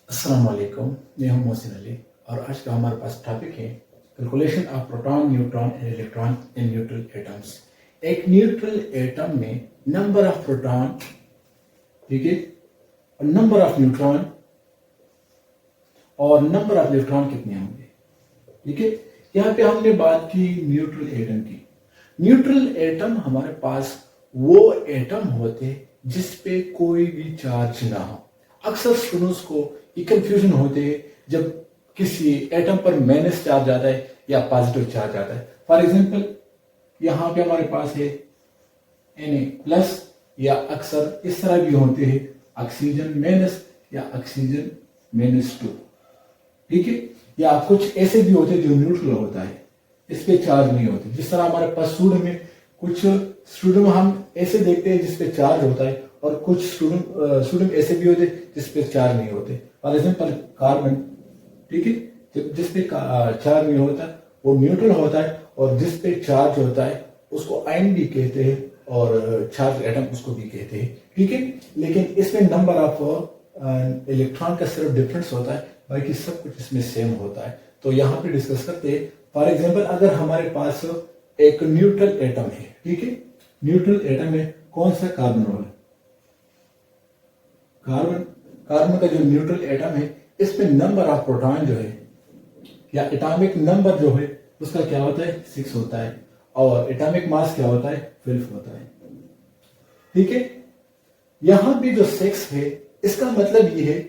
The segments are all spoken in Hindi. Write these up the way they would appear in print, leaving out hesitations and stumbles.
अस्सलाम वालेकुम, मैं हूं मोहसिन अली और आज का हमारे पास टॉपिक है calculation of proton neutron and electron in neutral atoms. एक न्यूट्रल एटम में नंबर ऑफ प्रोटॉन, ठीक है, और नंबर ऑफ न्यूट्रॉन और नंबर ऑफ इलेक्ट्रॉन कितने होंगे। ठीक है, यहाँ पे हमने बात की न्यूट्रल एटम की। न्यूट्रल एटम हमारे पास वो एटम होते हैं जिसपे कोई भी चार्ज ना हो। अक्सर स्टूडेंट्स को ये कंफ्यूजन होते हैं जब किसी एटम पर माइनस चार्ज आता है या पॉजिटिव चार्ज आता है। फॉर एग्जांपल यहाँ पे हमारे पास है Na+, या अक्सर इस तरह भी होते हैं ऑक्सीजन माइनस या ऑक्सीजन -2। ठीक है, या कुछ ऐसे भी होते हैं जो न्यूट्रल होता है, इस पे चार्ज नहीं होते। जिस तरह हमारे पास सोडियम में कुछ सोडियम हम ऐसे देखते हैं जिसपे चार्ज होता है और कुछ सोडियम ऐसे भी होते हैं जिसपे चार्ज नहीं होते। फॉर एग्जाम्पल कार्बन, ठीक है, जिसपे चार्ज नहीं होता वो न्यूट्रल होता है, और जिसपे चार्ज होता है उसको आयन भी कहते हैं और चार्ज एटम उसको भी कहते हैं। ठीक है, लेकिन इसमें नंबर ऑफ इलेक्ट्रॉन का सिर्फ डिफरेंस होता है, बाकी सब कुछ इसमें सेम होता है। तो यहाँ पे डिस्कस करते हैं। फॉर एग्जाम्पल अगर हमारे पास एक न्यूट्रल एटम है, ठीक है, न्यूट्रल एटम में कौन सा कार्बन रोल है? कार्बन का जो न्यूट्रल एटम है इसमें नंबर ऑफ प्रोटॉन जो है या एटॉमिक नंबर जो है उसका क्या होता है? 6 होता है, और एटॉमिक मास क्या होता है? 12 होता है। ठीक है, यहां भी जो 6 है इसका मतलब ये है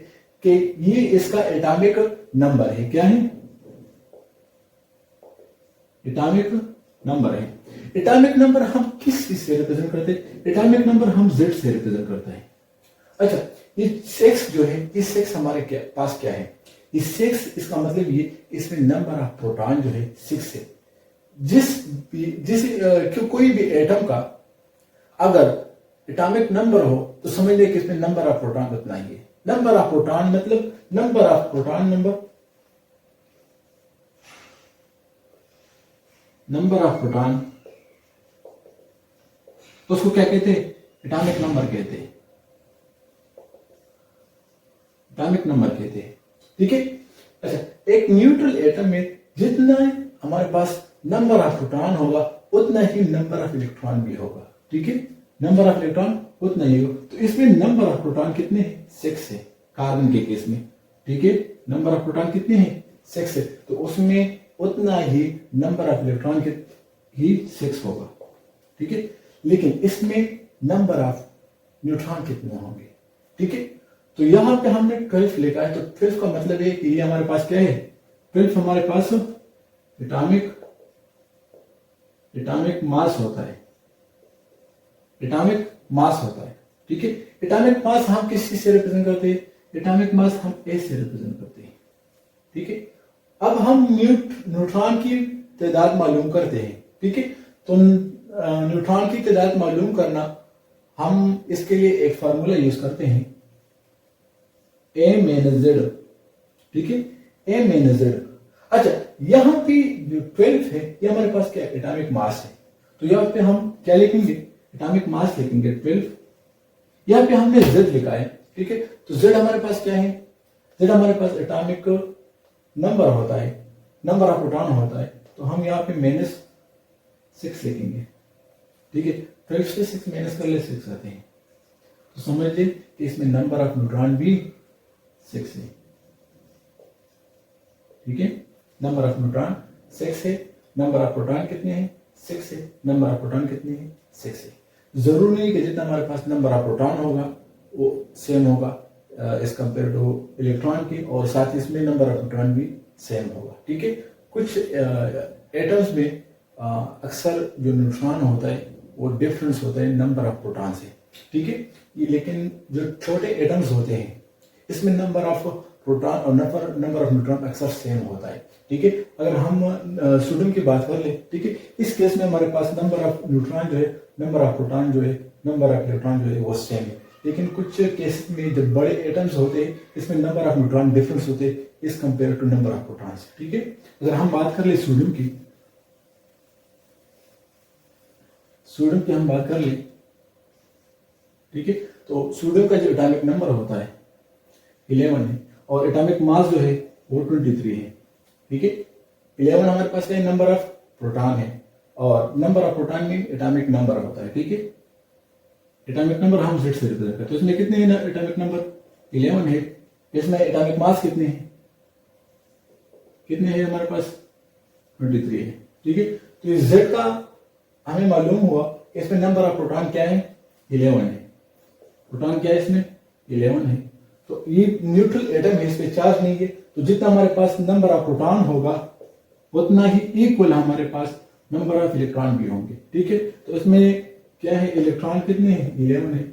कि ये इसका एटॉमिक नंबर है। क्या है? एटॉमिक नंबर है। एटॉमिक नंबर हम किस चीज से रिप्रेजेंट करते हैं? एटॉमिक नंबर हम Z से रिप्रेजेंट करते हैं। अच्छा, ये 6 जो है, ये 6 हमारे पास क्या है? ये 6 इसका मतलब ये इसमें नंबर ऑफ प्रोटॉन जो है 6 है। कोई भी एटम का अगर एटॉमिक नंबर हो तो समझ ले कि इसमें नंबर ऑफ प्रोटॉन उतना ही है। नंबर ऑफ प्रोटॉन मतलब number of proton number of proton, तो उसको क्या कहते हैं? एटॉमिक नंबर कहते हैं। एटॉमिक नंबर कहते हैं। ठीक है, अच्छा, एक न्यूट्रल एटम में जितना हमारे पास नंबर ऑफ प्रोटॉन होगा उतना ही नंबर ऑफ इलेक्ट्रॉन भी होगा। ठीक है, नंबर ऑफ इलेक्ट्रॉन उतना ही होगा। तो इसमें नंबर ऑफ प्रोटॉन कितने हैं? 6 है कार्बन के केस में। ठीक है, नंबर ऑफ प्रोटॉन कितने हैं? 6 है, तो उसमें उतना ही नंबर ऑफ इलेक्ट्रॉन ही 6 होगा। ठीक है, लेकिन इसमें नंबर ऑफ न्यूट्रॉन कितने होंगे? ठीक है, तो यहां पे हमने 12 लिखा है, तो 12 का मतलब है कि ये हमारे पास क्या है? 12 हमारे पास एटॉमिक मास होता है। एटॉमिक मास होता है। ठीक है, एटॉमिक मास हम किस चीज से रिप्रेजेंट करते हैं? एटॉमिक मास हम A से रिप्रेजेंट करते हैं। ठीक है, अब हम न्यूट्रॉन की तादाद मालूम करते हैं। ठीक है, तो न्यूट्रॉन की तादाद मालूम करना, हम इसके लिए एक फार्मूला यूज करते हैं, A-Z। ठीक है, A-Z। अच्छा, यहां पे जो 12 है ये हमारे पास क्या? एटॉमिक मास है। तो यहां पे हम क्या लिखेंगे? एटॉमिक मास लिखेंगे 12। यहां पे हमने Z लिखा है। ठीक है, तो Z हमारे पास क्या है? Z हमारे पास एटॉमिक नंबर होता है, नंबर ऑफ प्रोटॉन होता है, तो हम यहाँ पे -6 लिखेंगे। ठीक है, 12 से 6 माइनस कर ले 6 आते हैं, तो समझ लीजिए कि इसमें नंबर ऑफ न्यूट्रॉन भी 6 है। ठीक है, नंबर ऑफ न्यूट्रॉन 6 है, नंबर ऑफ प्रोटॉन कितने हैं? 6 है। नंबर ऑफ प्रोटॉन कितने हैं? 6 है। जरूर नहीं कि जितना हमारे पास नंबर ऑफ प्रोटॉन होगा वो सेम होगा इस कंपेयर टू इलेक्ट्रॉन की, और साथ ही इसमें नंबर ऑफ न्यूट्रॉन भी सेम होगा। ठीक है, कुछ एटम्स में अक्सर जो न्यूट्रॉन होता है वो डिफरेंस होता है नंबर ऑफ प्रोटॉन से। ठीक है, लेकिन जो छोटे एटम्स होते हैं इसमें नंबर ऑफ प्रोटॉन और नंबर ऑफ न्यूट्रॉन अक्सर सेम होता है। ठीक है, अगर हम सोडियम की बात कर ले, ठीक है, इस केस में हमारे पास नंबर ऑफ न्यूट्रॉन जो है, नंबर ऑफ प्रोटॉन जो है, नंबर ऑफ इलेक्ट्रॉन जो है वो सेम है। लेकिन कुछ केसेस में जब बड़े एटम्स होते हैं इसमें नंबर ऑफ न्यूट्रॉन डिफरेंस होते हैं is compare to number of protons. ठीक है, अगर हम बात कर ले सोडियम की, हम बात कर ले, ठीक है, तो सोडियम का जो एटॉमिक नंबर होता है 11 है, और एटॉमिक मास जो है वो 23 है। ठीक है, 11 हमारे पास क्या है, नंबर ऑफ प्रोटॉन है, और नंबर ऑफ प्रोटॉन में एटॉमिक नंबर होता है। ठीक है, एटॉमिक नंबर हम Z से रिप्रेजेंट करते हैं। तो इसमें कितने हैं एटॉमिक नंबर, 11 है। इसमें एटॉमिक मास कितने हैं, कितने हैं हमारे पास, 23 है। ठीक है, तो इस Z का हमें मालूम हुआ कि इसमें नंबर ऑफ प्रोटॉन क्या है, 11 है। प्रोटॉन क्या है इसमें, 11 है। तो ये न्यूट्रल एटम है, इस पे चार्ज नहीं है, तो जितना हमारे पास नंबर ऑफ प्रोटॉन होगा उतना ही इक्वल हमारे पास नंबर ऑफ इलेक्ट्रॉन भी होंगे। ठीक है, तो इसमें क्या है, इलेक्ट्रॉन कितने हैं, 11 है।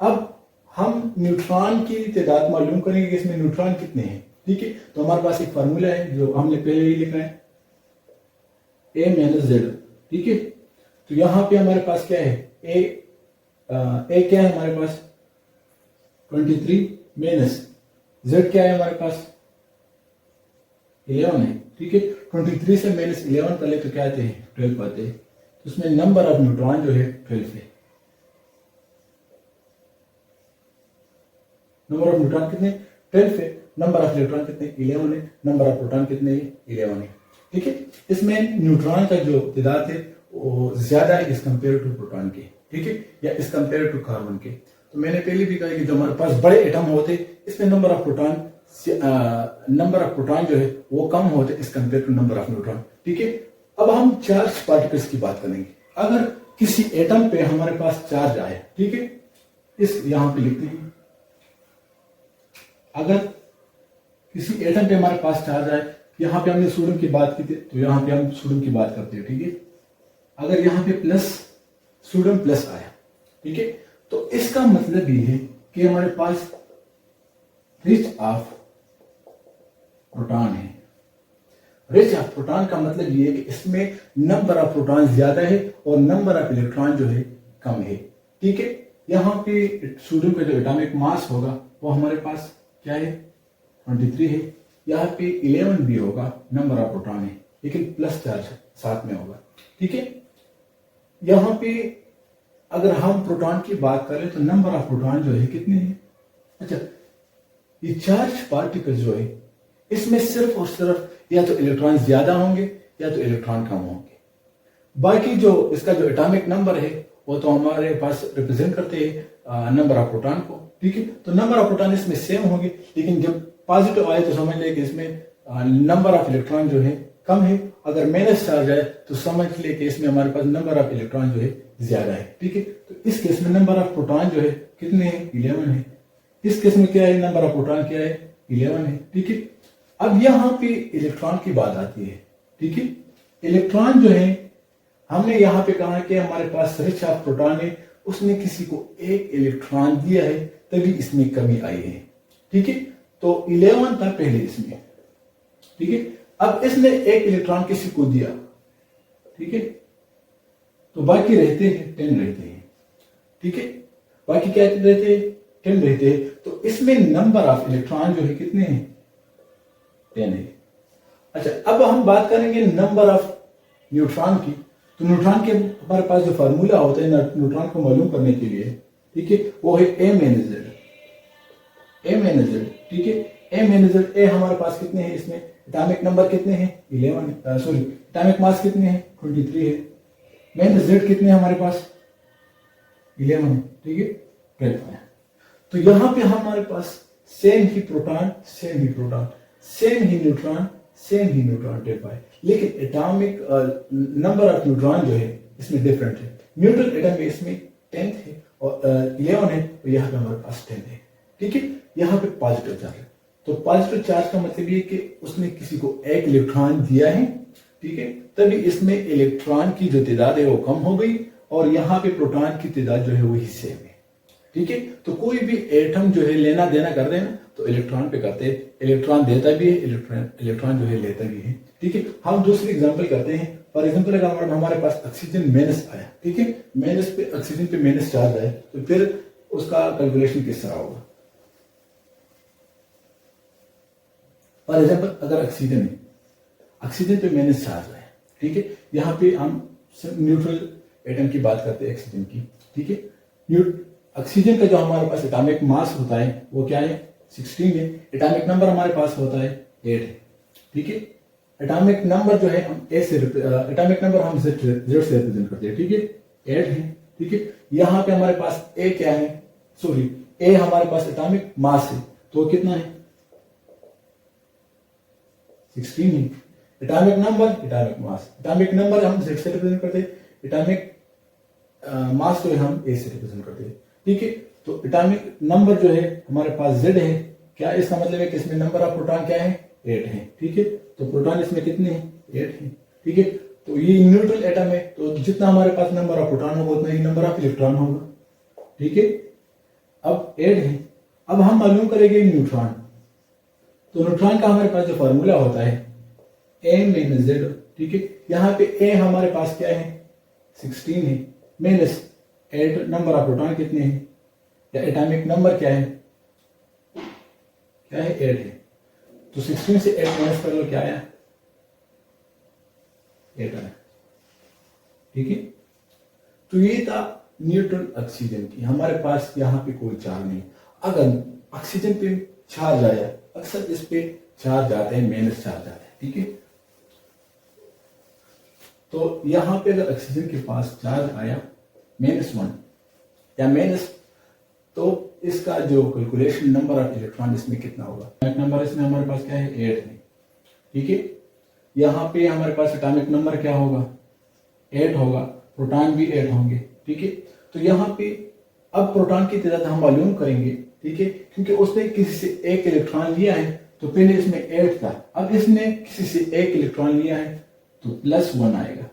अब हम न्यूट्रॉन की तादाद मालूम करेंगे कि इसमें न्यूट्रॉन कितने हैं। ठीक है, तो हमारे पास एक फार्मूला है जो हमने पहले ही लिखा है, A-Z। ठीक है, तो यहां पे हमारे पास क्या है, ए क्या है हमारे पास 23 माइनस Z क्या है हमारे पास 11 है। ठीक है, 23 से माइनस 11 कर ले तो क्या आते हैं, 12 आते हैं। तो उसमें नंबर ऑफ न्यूट्रॉन जो है 12 है। नंबर ऑफ न्यूट्रॉन कितने, 12 है। नंबर ऑफ इलेक्ट्रॉन कितने, 11 है। नंबर ऑफ प्रोटॉन कितने, 11 है। ठीक है, इसमें न्यूट्रॉन का जो तादाद है वो ज्यादा है इस कंपेयर टू प्रोटॉन के। ठीक है, या इस कंपेयर टू कार्बन के। तो मैंने पहले भी कहा कि जो हमारे पास बड़े एटम होते इसमें नंबर ऑफ प्रोटॉन जो है वो कम होते is compare to number of neutron. ठीक है, अब हम चार्ज पार्टिकल्स की बात करेंगे। अगर किसी एटम पे हमारे पास चार्ज आए, ठीक है, इस यहां पे लिखते हैं, अगर किसी एटम पे हमारे पास चार्ज आए, यहां पे हमने सोडियम की बात की थी तो यहां पे हम सोडियम की बात करते हैं। ठीक है, अगर यहां पे प्लस सोडियम प्लस आया, ठीक है, तो इसका मतलब ये है कि हमारे पास रिच ऑफ प्रोटॉन है। रिच ऑफ प्रोटॉन का मतलब ये है कि इसमें नंबर ऑफ प्रोटॉन ज्यादा है और नंबर ऑफ इलेक्ट्रॉन जो है कम है। ठीक है, यहां पे सोडियम का जो एटॉमिक मास होगा वो हमारे पास क्या है, 23 है। यहाँ पे 11 भी होगा, नंबर ऑफ प्रोटॉन है, लेकिन प्लस चार्ज साथ में होगा। ठीक है, यहां पे अगर हम प्रोटॉन की बात करें तो नंबर ऑफ प्रोटॉन जो है कितने हैं, अच्छा, ये चार्ज पार्टिकल जो है इसमें सिर्फ और सिर्फ या तो इलेक्ट्रॉन ज्यादा होंगे या तो इलेक्ट्रॉन कम होंगे। बाकी जो इसका जो एटॉमिक नंबर है वो तो हमारे पास रिप्रेजेंट करते हैं नंबर ऑफ प्रोटॉन को। ठीक है, तो नंबर ऑफ प्रोटॉन इसमें सेम होंगे, लेकिन जब पॉजिटिव आए तो समझ ले कि इसमें नंबर ऑफ इलेक्ट्रॉन जो है कम है। अगर माइनस चार्ज आए तो समझ ले कि इसमें हमारे पास नंबर ऑफ इलेक्ट्रॉन जो है ज्यादा है। ठीक है, तो इस केस में नंबर ऑफ प्रोटॉन जो है कितने हैं, 11 है। इस केस में क्या है, नंबर ऑफ प्रोटॉन क्या है, 11 है। ठीक है, अब यहां पे इलेक्ट्रॉन की बात आती है। ठीक है, इलेक्ट्रॉन जो है हमने यहां पे कहा कि हमारे पास रिच ऑफ प्रोटॉन है, उसने किसी को एक इलेक्ट्रॉन दिया है तभी इसमें कमी आई है। ठीक है, तो 11 था पहले इसमें। ठीक है, अब इसने एक इलेक्ट्रॉन किसी को दिया, ठीक है, तो बाकी रहते हैं 10 रहते हैं। ठीक है, बाकी क्या रहते हैं, 10 रहते हैं। तो इसमें नंबर ऑफ इलेक्ट्रॉन जो है कितने हैं, 10 है। अच्छा, अब हम बात करेंगे नंबर ऑफ न्यूट्रॉन की। तो न्यूट्रॉन के हमारे पास जो फार्मूला होता है न्यूट्रॉन को मालूम करने के लिए, ठीक है, वो है M-Z। ठीक है, M-Z। ए हमारे पास कितने हैं, इसमें एटॉमिक नंबर कितने हैं, 11, सॉरी एटॉमिक मास कितने हैं, 23 है। मेन Z कितने हैं हमारे पास, 11 है। ठीक है, 12 है। तो यहां पे हमारे पास सेम ही प्रोटॉन, सेम ही प्रोटॉन, सेम ही न्यूट्रॉन, सेम ही न्यूट्रॉन 12 है, लेकिन एटॉमिक नंबर ऑफ न्यूट्रॉन जो है इसमें डिफरेंट है। न्यूट्रल एटम में इसमें 10 है और 11 है, तो यहाँ पे हमारे पास 10 है। ठीक है, यहाँ पे पॉजिटिव चार्ज है। तो पॉजिटिव चार्ज का मतलब ये कि उसने किसी को एक इलेक्ट्रॉन दिया है, ठीक है, तभी इसमें इलेक्ट्रॉन की जो तादाद है वो कम हो गई और यहाँ पे प्रोटॉन की तादाद जो है वो हिस्से में। ठीक है, तो कोई भी एटम जो है लेना देना कर रहे हैं तो इलेक्ट्रॉन पे करते हैं, इलेक्ट्रॉन देता भी है, इलेक्ट्रॉन जो है लेता भी है। ठीक है, हम दूसरी एग्जांपल करते हैं। फॉर एग्जांपल अगर हमारे पास ऑक्सीजन माइनस आया, ठीक है, माइनस पे ऑक्सीजन पे माइनस चार्ज आया, तो फिर उसका कैलकुलेशन किस तरह होगा। फॉर एग्जांपल अगर ऑक्सीजन है, ऑक्सीजन पे माइनस चार्ज आया, ठीक है, यहाँ पे हम न्यूट्रल एटम की बात करते हैं ऑक्सीजन की। ठीक है, ऑक्सीजन का जो हमारे पास एटॉमिक मास होता है वो क्या है, 16 है। एटॉमिक नंबर हमारे पास होता है 8 है, ठीक है। एटॉमिक नंबर जो है हम एटॉमिक नंबर हम Z से रिप्रेजेंट करते हैं, ठीक है। 8 है, ठीक है। यहाँ पे हमारे पास ए क्या है, सॉरी ए हमारे पास एटॉमिक मास है, तो कितना है 16 है। Atomic number, atomic mass, atomic number हम Z से रिप्रेजेंट करते हैं, एटॉमिक मास जो है हम ए से रिप्रेजेंट करते हैं, ठीक है। तो एटॉमिक नंबर जो है हमारे पास Z है, क्या इसका मतलब है कि इसमें नंबर ऑफ प्रोटॉन क्या है 8 है, ठीक है। तो प्रोटॉन इसमें कितने हैं 8 है, ठीक है। तो ये न्यूट्रल एटम है, तो जितना हमारे पास नंबर ऑफ प्रोटॉन होगा उतना ही नंबर ऑफ इलेक्ट्रॉन होगा, ठीक है। अब 8 है, अब हम मालूम करेंगे न्यूट्रॉन। तो न्यूट्रॉन का हमारे पास जो फॉर्मूला होता है A-Z, ठीक है। यहाँ पे A हमारे पास क्या है 16 है, माइनस 8 नंबर ऑफ प्रोटॉन कितने हैं, या एटॉमिक नंबर क्या है 8 है। तो 16 से 8 माइनस कर लो, क्या आया 8 आया, ठीक है। तो ये था न्यूट्रल ऑक्सीजन की, हमारे पास यहाँ पे कोई चार्ज नहीं। अगर ऑक्सीजन पे चार्ज आया, अक्सर इस पे चार्ज आते हैं माइनस चार्ज आते हैं, ठीक है। तो यहाँ पे अगर ऑक्सीजन के पास चार्ज आया -1 या माइनस, तो इसका जो कैलकुलेशन नंबर ऑफ इलेक्ट्रॉन इसमें कितना होगा, नंबर इसमें हमारे पास क्या है 8 है, ठीक है। यहाँ पे हमारे पास एटॉमिक नंबर क्या होगा 8 होगा, प्रोटॉन भी 8 होंगे, ठीक है। तो यहाँ पे अब प्रोटॉन की तादाद हम मालूम करेंगे, ठीक है, क्योंकि उसने किसी से एक इलेक्ट्रॉन लिया है, तो पहले इसमें 8 था, अब इसने किसी से एक इलेक्ट्रॉन लिया है तो +1 आएगा,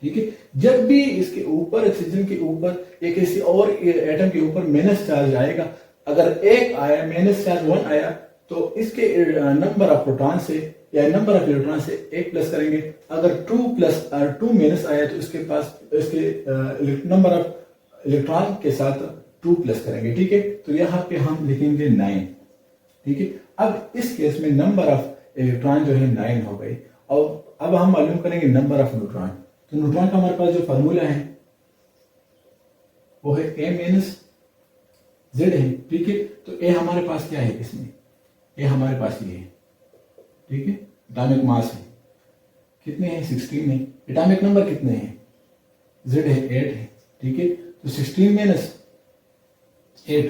ठीक है। जब भी इसके ऊपर ऑक्सीजन के ऊपर या किसी और एटम के ऊपर माइनस चार्ज आएगा, अगर एक आया माइनस चार्ज 1 आया, तो इसके नंबर ऑफ प्रोटॉन से या नंबर ऑफ इलेक्ट्रॉन से 1 प्लस करेंगे। अगर 2 माइनस आया तो इसके पास इसके नंबर ऑफ इलेक्ट्रॉन के साथ 2 प्लस करेंगे, ठीक है। तो यहाँ पे हम लिखेंगे 9, ठीक है। अब इस केस में नंबर ऑफ इलेक्ट्रॉन जो है 9 हो गई। और अब हम मालूम करेंगे नंबर ऑफ न्यूट्रॉन। तो न्यूट्रॉन का हमारे पास जो फॉर्मूला है वो है A-Z है, ठीक है। तो A हमारे पास क्या है, इसमें A हमारे पास ये है, ठीक है। एटॉमिक मास है कितने हैं 16 है, एटॉमिक नंबर कितने हैं Z है 8 है, ठीक है। तो 16 माइनस 8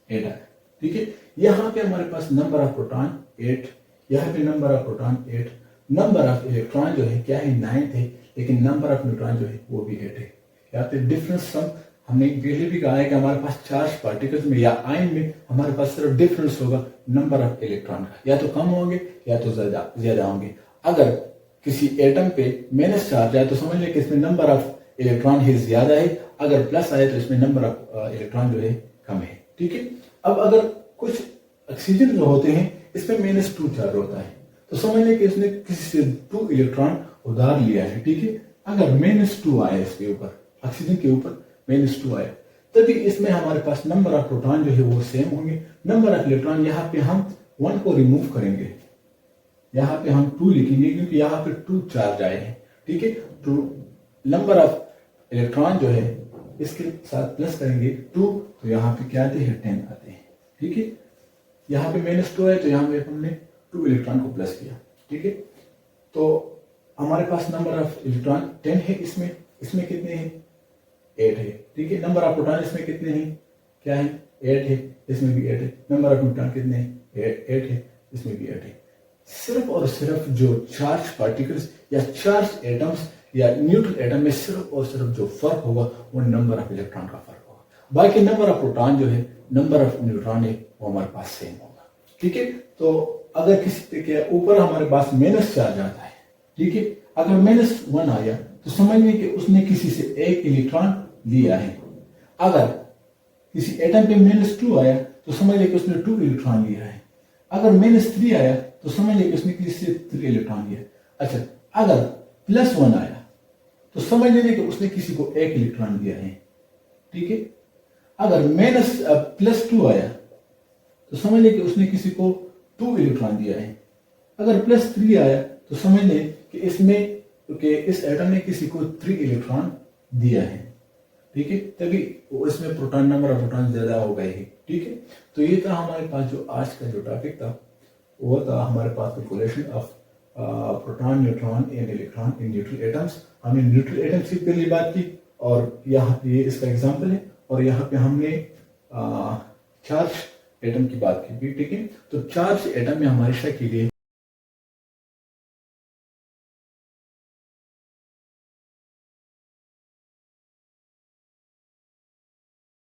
आया, ठीक है। यहाँ पे हमारे पास नंबर ऑफ प्रोटॉन 8, यहाँ पे number of proton 8, number of electron जो है क्या है 9 थे, लेकिन नंबर ऑफ न्यूट्रॉन जो है वो भी 8 है। यहाँ पे डिफरेंस सम हमने पहले भी कहा है कि हमारे पास चार्ज पार्टिकल्स में या आयन में हमारे पास सिर्फ डिफरेंस होगा नंबर ऑफ इलेक्ट्रॉन का, या तो कम होंगे या तो ज्यादा होंगे। अगर किसी एटम पे माइनस चार्ज आए तो समझ लें कि इसमें नंबर ऑफ इलेक्ट्रॉन ही ज्यादा है, अगर प्लस आए तो इसमें नंबर ऑफ इलेक्ट्रॉन जो है कम है, ठीक है। अब अगर कुछ ऑक्सीजन जो होते हैं इसमें -2 चार्ज होता है, तो समझ लें कि इसने किसी से 2 इलेक्ट्रॉन उधार लिया है, ठीक है। अगर -2 आया इसके ऊपर, ऑक्सीजन के ऊपर -2 आया, तभी इसमें हमारे पास नंबर ऑफ प्रोटॉन जो है वो सेम होंगे। नंबर ऑफ इलेक्ट्रॉन यहाँ पे हम 1 को रिमूव करेंगे, यहाँ पे हम 2 लिखेंगे क्योंकि यहाँ पे 2 चार्ज आए हैं, ठीक है। तो नंबर ऑफ इलेक्ट्रॉन जो है इसके साथ प्लस करेंगे 2, तो यहाँ पे क्या आते हैं 10 आते हैं, ठीक है। यहाँ पे -2 है तो यहाँ पे हमने 2 इलेक्ट्रॉन को प्लस किया, ठीक है। तो हमारे पास नंबर ऑफ इलेक्ट्रॉन 10 है, इसमें कितने हैं 8 है, ठीक है। नंबर ऑफ प्रोटॉन इसमें कितने हैं, क्या है 8 है, इसमें भी 8 है। नंबर ऑफ न्यूट्रॉन कितने हैं 8 है, इसमें भी 8 है। सिर्फ और सिर्फ जो चार्ज पार्टिकल्स या चार्ज एटम्स या न्यूट्रल एटम में सिर्फ और सिर्फ जो फर्क होगा वो नंबर ऑफ इलेक्ट्रॉन का फर्क होगा, बाकी नंबर ऑफ प्रोटॉन जो है, नंबर ऑफ न्यूट्रॉन है, वो हमारे पास सेम होगा, ठीक है। तो अगर किसी के ऊपर हमारे पास माइनस चार्ज आता है, ठीक है, अगर -1 आया तो समझिए कि उसने किसी से एक इलेक्ट्रॉन लिया है। अगर किसी एटम पे -2 आया तो समझ लें कि उसने 2 इलेक्ट्रॉन लिया है। अगर -3 आया तो समझ लें कि उसने किसी से 3 इलेक्ट्रॉन लिया। अच्छा, अगर +1 आया तो समझ लें कि उसने किसी को 1 इलेक्ट्रॉन दिया है, ठीक है। अगर +2 आया तो समझ लें कि उसने किसी को 2 इलेक्ट्रॉन दिया है। अगर +3 आया तो समझ लें कि इस एटम ने किसी को 3 इलेक्ट्रॉन दिया है, ठीक है, तभी इसमें प्रोटॉन नंबर ऑफ प्रोटॉन ज्यादा हो गए हैं। ठीक है, तो ये था हमारे पास जो आज का जो टॉपिक था, वो था हमारे पास population of proton, neutron and electron in neutral atoms. हमने न्यूट्रल एटम्स की पहली बात की, और यहाँ ये इसका एग्जाम्पल है, और यहाँ पे हमने चार्ज एटम की बात की। ठीक है, तो चार्ज एटम में हमेशा के लिए